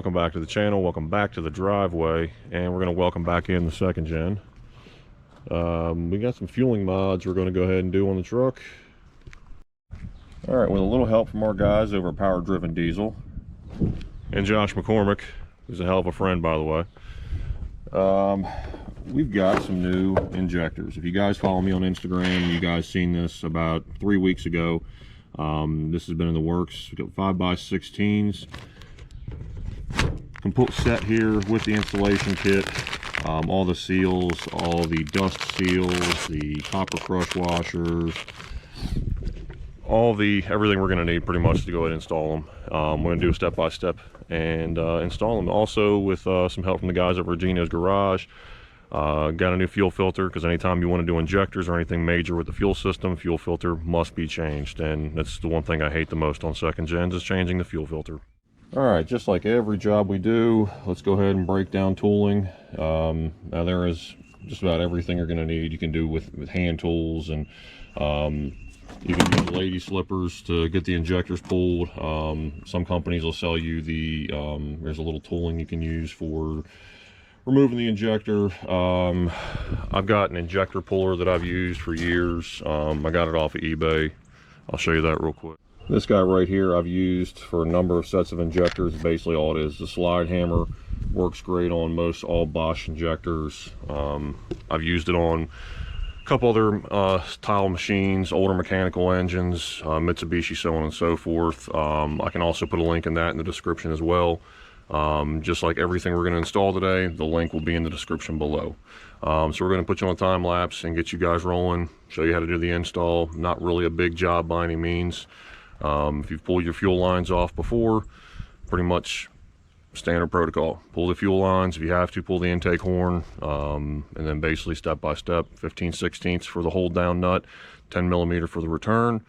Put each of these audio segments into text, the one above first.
welcome back to the channel, welcome back to the driveway, and we're going to welcome back in the second gen. We got some fueling mods we're going to go ahead and do on the truck. Alright, with a little help from our guys over at Power Driven Diesel, and Josh McCormick, who's a hell of a friend, by the way. We've got some new injectors. If you guys follow me on Instagram, you guys seen this about 3 weeks ago. This has been in the works. We've got 5x16s. Complete set here with the installation kit. All the seals, all the dust seals, the copper crush washers, everything we're going to need pretty much to go ahead and install them. We're going to do a step-by-step and install them. Also with some help from the guys at Virginia's Garage. Got a new fuel filter, because anytime you want to do injectors or anything major with the fuel system, fuel filter must be changed, and that's the one thing I hate the most on second gens, is changing the fuel filter. Alright, just like every job we do, let's go ahead and break down tooling. Now there is just about everything you're going to need. You can do with hand tools, and you can use lady slippers to get the injectors pulled. Some companies will sell you the, there's a little tooling you can use for removing the injector. I've got an injector puller that I've used for years. I got it off of eBay. I'll show you that real quick. This guy right here I've used for a number of sets of injectors. Basically all it is, the slide hammer. Works great on most all Bosch injectors. I've used it on a couple other tile machines, older mechanical engines, Mitsubishi, so on and so forth. I can also put a link in that in the description as well. Just like everything we're going to install today, the link will be in the description below. So we're going to put you on a time lapse and get you guys rolling, show you how to do the install. Not really a big job by any means. If you've pulled your fuel lines off before, pretty much standard protocol. Pull the fuel lines. If you have to, pull the intake horn, and then basically step by step, 15/16 for the hold down nut, 10mm for the return.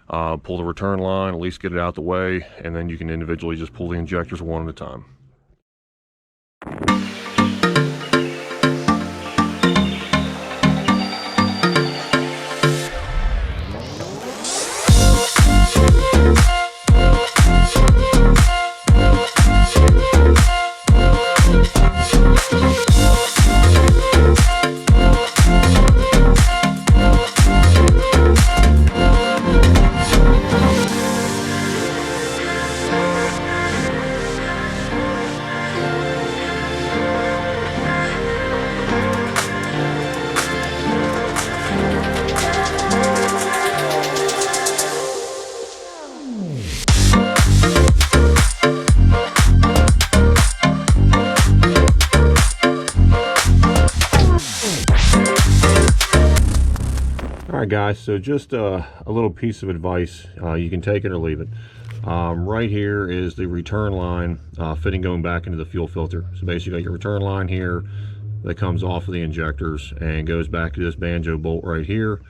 Pull the return line, at least get it out the way, and then you can individually just pull the injectors one at a time. Alright guys, so just a little piece of advice. You can take it or leave it. Right here is the return line fitting going back into the fuel filter. So basically you got your return line here that comes off of the injectors and goes back to this banjo bolt right here.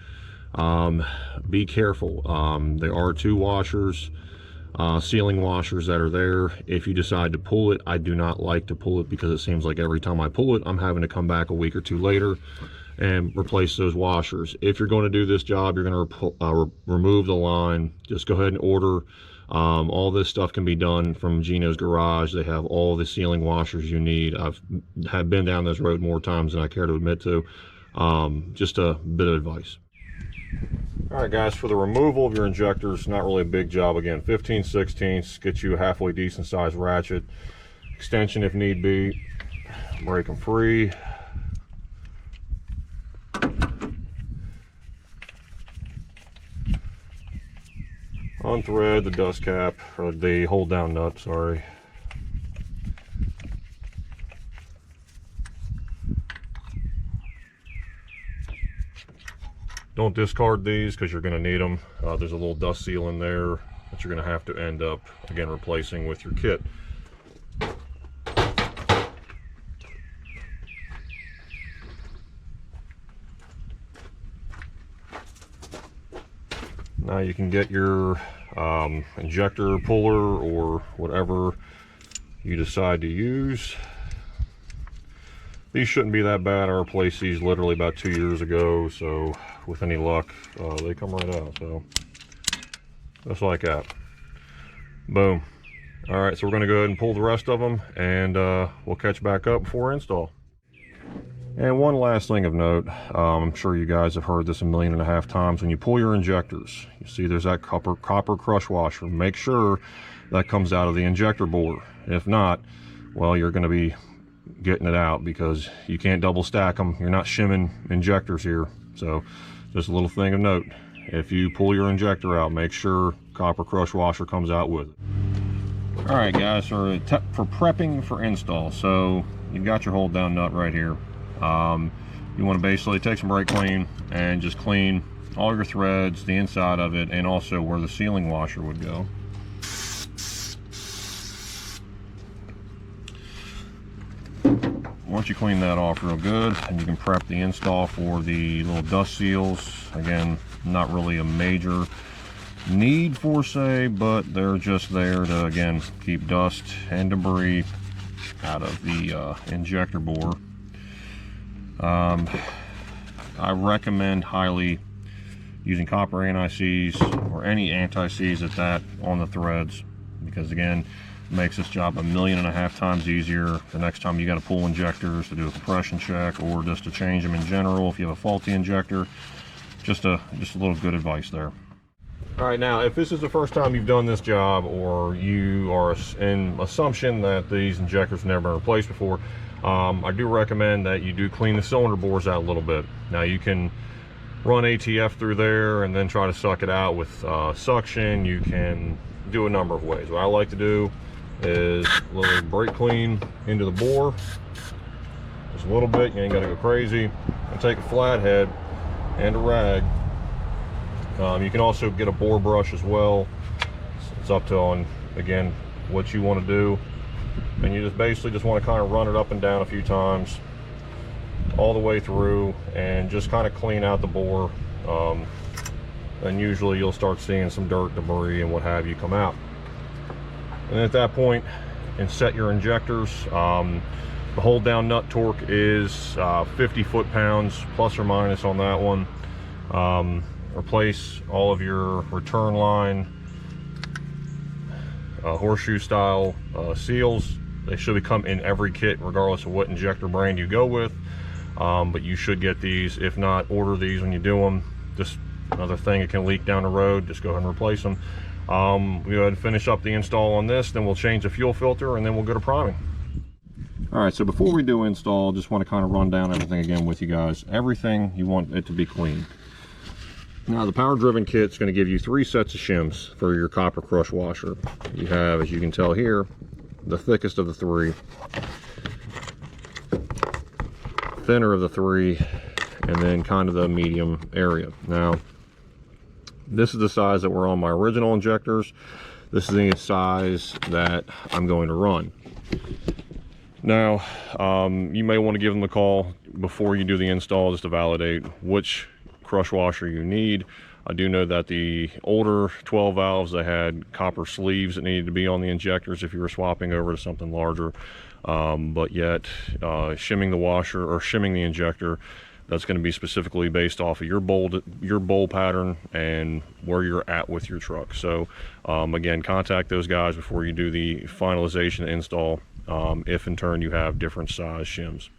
Be careful. There are two washers, sealing washers that are there. If you decide to pull it, I do not like to pull it, because it seems like every time I pull it, I'm having to come back a week or two later and replace those washers. If you're going to do this job, you're going to remove the line. Just go ahead and order. All this stuff can be done from Gino's Garage. They have all the sealing washers you need. I've been down this road more times than I care to admit to. Just a bit of advice. Alright guys, for the removal of your injectors, not really a big job. Again, 15/16, get you a halfway decent sized ratchet. Extension if need be. Break them free. Unthread the dust cap, or the hold down nut, sorry. Don't discard these, because you're going to need them. There's a little dust seal in there that you're going to have to end up, again, replacing with your kit. Now you can get your injector puller or whatever you decide to use. These shouldn't be that bad. I replaced these literally about 2 years ago, so with any luck, they come right out. So just like that. Boom. All right, so we're going to go ahead and pull the rest of them, and we'll catch back up before install. And one last thing of note, I'm sure you guys have heard this 1.5 million times. When you pull your injectors, you see there's that copper crush washer. Make sure that comes out of the injector bore. If not, well, you're going to be getting it out because you can't double stack them. You're not shimming injectors here. So just a little thing of note, if you pull your injector out, make sure copper crush washer comes out with it. All right, guys, for prepping for install, so you've got your hold down nut right here. You want to basically take some brake clean and just clean all your threads, the inside of it, and also where the sealing washer would go. Once you clean that off real good, and you can prep the install for the little dust seals. Again, not really a major need for say, but they're just there to, again, keep dust and debris out of the injector bore. I recommend highly using copper anti-seize or any anti-seize at that on the threads, because again, it makes this job 1.5 million times easier the next time you got to pull injectors to do a compression check or just to change them in general if you have a faulty injector. Just a little good advice there. All right, now if this is the first time you've done this job, or you are in assumption that these injectors have never been replaced before, I do recommend that you do clean the cylinder bores out a little bit. Now you can run ATF through there and then try to suck it out with suction. You can do a number of ways. What I like to do is a little brake clean into the bore, just a little bit. You ain't got to go crazy. And take a flathead and a rag. You can also get a bore brush as well. It's up to, again, what you want to do. And you just basically want to kind of run it up and down a few times all the way through and just kind of clean out the bore. And usually you'll start seeing some dirt, debris, and what have you come out. And at that point, and set your injectors. The hold down nut torque is 50 foot-pounds plus or minus on that one. Replace all of your return line horseshoe style seals. They should come in every kit regardless of what injector brand you go with, but you should get these. If not, order these when you do them. Just another thing, it can leak down the road, just go ahead and replace them. We'll go ahead and finish up the install on this, then we'll change the fuel filter, and then we'll go to priming. All right, so before we do install, just want to kind of run down everything again with you guys. Everything, you want it to be clean. Now, the power driven kit is going to give you 3 sets of shims for your copper crush washer. You have, as you can tell here, the thickest of the 3, thinner of the 3, and then kind of the medium area. Now, this is the size that were on my original injectors. This is the size that I'm going to run. Now, you may want to give them a call before you do the install just to validate which crush washer you need. I do know that the older 12 valves, they had copper sleeves that needed to be on the injectors if you were swapping over to something larger, but yet shimming the washer or shimming the injector, that's going to be specifically based off of your bowl pattern and where you're at with your truck. So again, contact those guys before you do the finalization install, if in turn you have different size shims.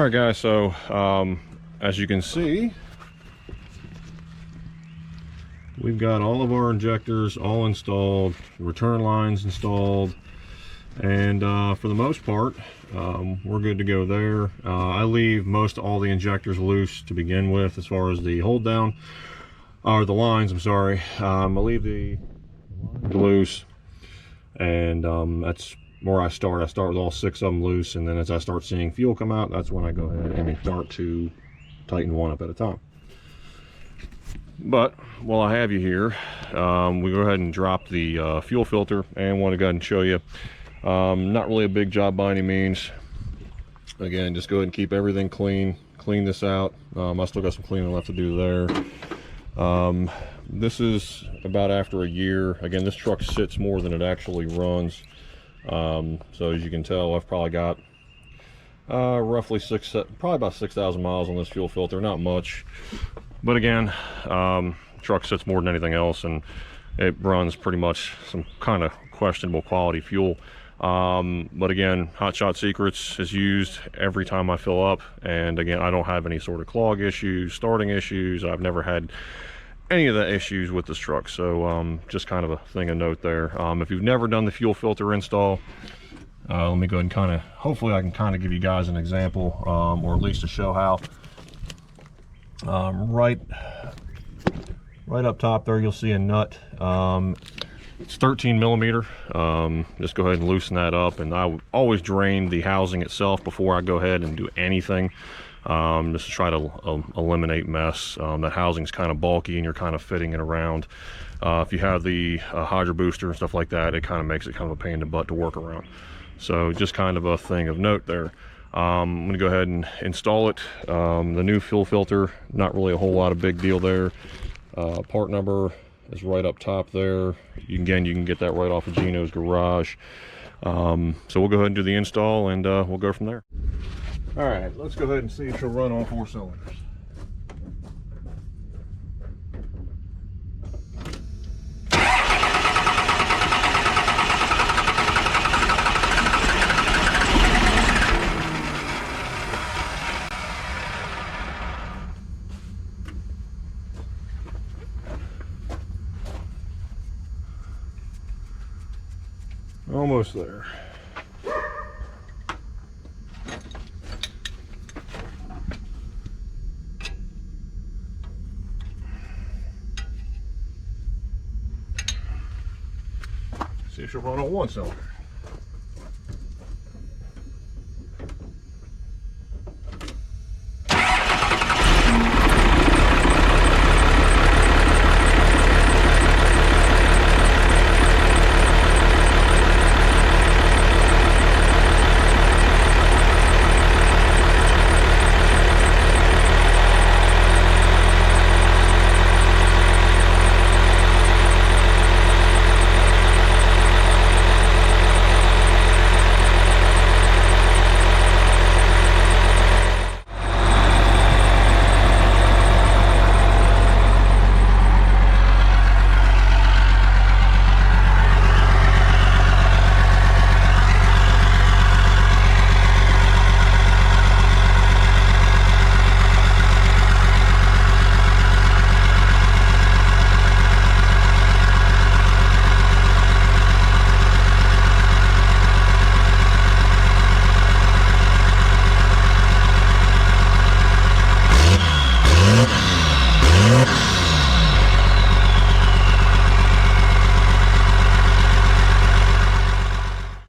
right, guys, so as you can see, we've got all of our injectors all installed, return lines installed, and for the most part, we're good to go there. I leave most all the injectors loose to begin with, as far as the hold down, or the lines, I'm sorry. I leave the lines loose, and that's where I start. I start with all 6 of them loose, and then as I start seeing fuel come out, that's when I go ahead and start to tighten one up at a time. But while I have you here, we go ahead and drop the fuel filter, and want to go ahead and show you. Not really a big job by any means. Again, just go ahead and keep everything clean. Clean this out. I still got some cleaning left to do there. This is about after a year. Again, this truck sits more than it actually runs. So as you can tell, I've probably got roughly probably about 6,000 miles on this fuel filter. Not much, but again, truck sits more than anything else, and it runs pretty much some kind of questionable quality fuel. But again, Hot Shot Secrets is used every time I fill up, and again, I don't have any sort of clog issues, starting issues. I've never had any of the issues with this truck, so just kind of a thing of note there. If you've never done the fuel filter install, let me go ahead and hopefully I can kind of give you guys an example, or at least to show how. Right up top there, you'll see a nut. It's 13 millimeter. Just go ahead and loosen that up, and I would always drain the housing itself before I go ahead and do anything, just to try to eliminate mess. That housing's kind of bulky, and you're kind of fitting it around. If you have the hydro booster and stuff like that, it kind of makes it kind of a pain in the butt to work around. So just kind of a thing of note there. I'm gonna go ahead and install it. The new fuel filter, not really a whole lot of big deal there. Part number is right up top there. You can get that right off of Gino's garage. So we'll go ahead and do the install, and we'll go from there. All right, let's go ahead and see if she'll run all 4 cylinders. Almost there. See if she'll run on 1 cylinder.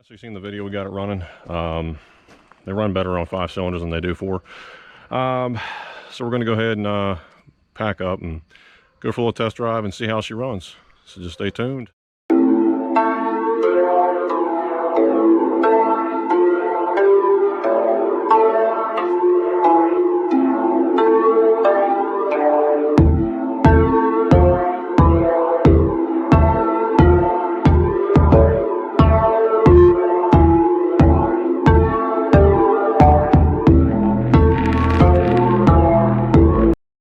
You've seen the video, we got it running. They run better on 5 cylinders than they do 4. So we're going to go ahead and pack up and go for a little test drive and see how she runs. So just stay tuned.